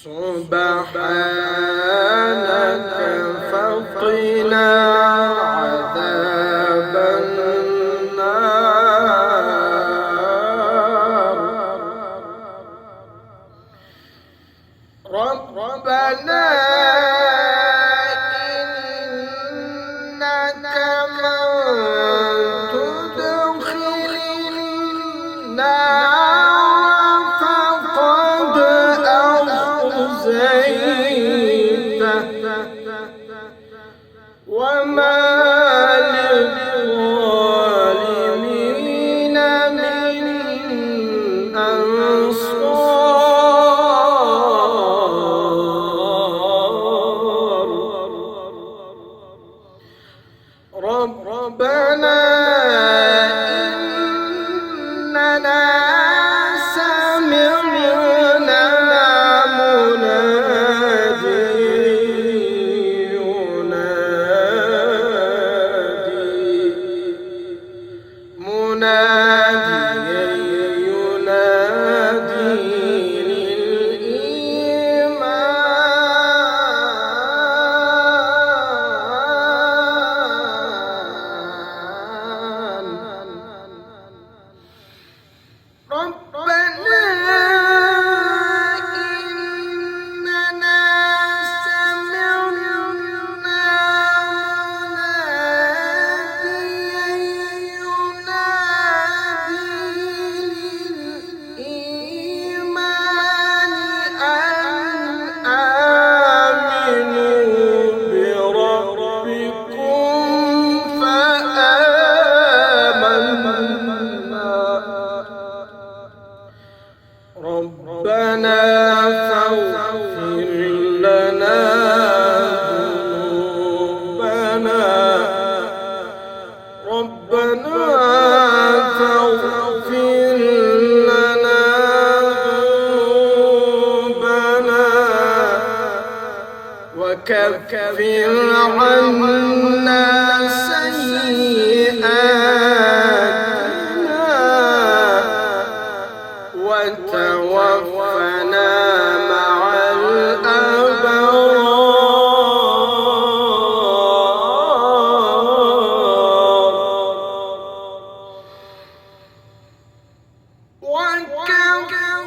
سبحانك فقنا عذاب النار. ربنا إنك من تدخل النار فقد أخزيته وما للظالمين من أنصار. ربنا إننا سمعنا مناديا ينادي للإيمان. ربنا إننا سمعنا مناديا ينادي للإيمان أن آمنوا بربكم فآمنا. ربنا فاغفر لنا ذنوبنا. ربنا فاغفر لنا ذنوبنا وكفر عنا سيئاتنا وتوفنا مع الأبرار. وكفر